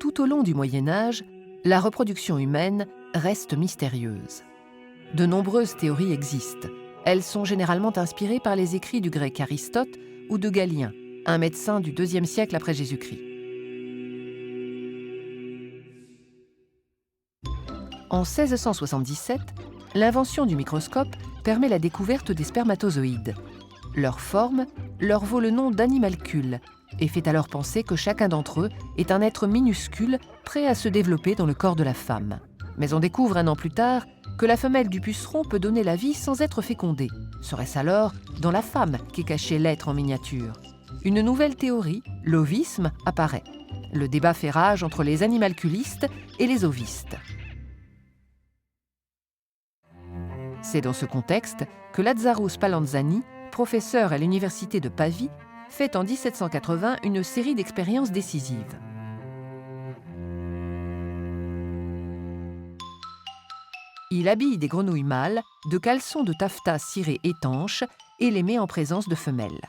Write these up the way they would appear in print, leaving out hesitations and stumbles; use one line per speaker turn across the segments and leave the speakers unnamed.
tout au long du Moyen Âge, la reproduction humaine reste mystérieuse. De nombreuses théories existent. Elles sont généralement inspirées par les écrits du grec Aristote ou de Galien, un médecin du IIe siècle après Jésus-Christ. En 1677, l'invention du microscope permet la découverte des spermatozoïdes. Leur forme leur vaut le nom d'animalcules et fait alors penser que chacun d'entre eux est un être minuscule prêt à se développer dans le corps de la femme. Mais on découvre 1 an plus tard que la femelle du puceron peut donner la vie sans être fécondée. Serait-ce alors dans la femme qu'est caché l'être en miniature? Une nouvelle théorie, l'ovisme, apparaît. Le débat fait rage entre les animalculistes et les ovistes. C'est dans ce contexte que Lazzaro Spallanzani, professeur à l'université de Pavie, fait en 1780 une série d'expériences décisives. Il habille des grenouilles mâles de caleçons de taffetas ciré étanches et les met en présence de femelles.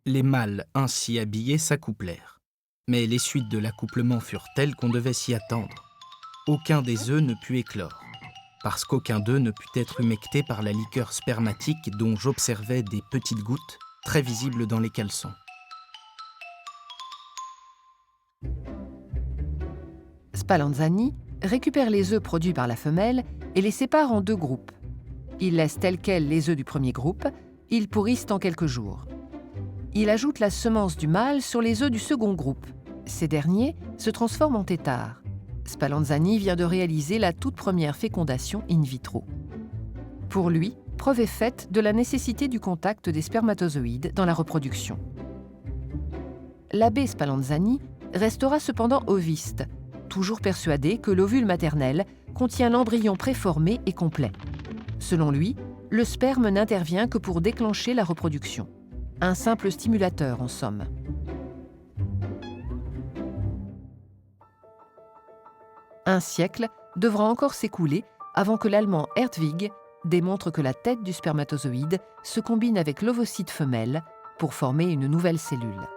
Les mâles ainsi habillés s'accouplèrent. Mais les suites de l'accouplement furent telles qu'on devait s'y attendre. Aucun des œufs ne put éclore, parce qu'aucun d'eux ne put être humecté par la liqueur spermatique dont j'observais des petites gouttes très visibles dans les caleçons.
Spallanzani récupère les œufs produits par la femelle et les sépare en 2 groupes. Il laisse tels quels les œufs du premier groupe, ils pourrissent en quelques jours. Il ajoute la semence du mâle sur les œufs du second groupe. Ces derniers se transforment en têtards. Spallanzani vient de réaliser la toute première fécondation in vitro. Pour lui, preuve est faite de la nécessité du contact des spermatozoïdes dans la reproduction. L'abbé Spallanzani restera cependant oviste, toujours persuadé que l'ovule maternel contient l'embryon préformé et complet. Selon lui, le sperme n'intervient que pour déclencher la reproduction. Un simple stimulateur, en somme. Un siècle devra encore s'écouler avant que l'Allemand Hertwig démontre que la tête du spermatozoïde se combine avec l'ovocyte femelle pour former une nouvelle cellule.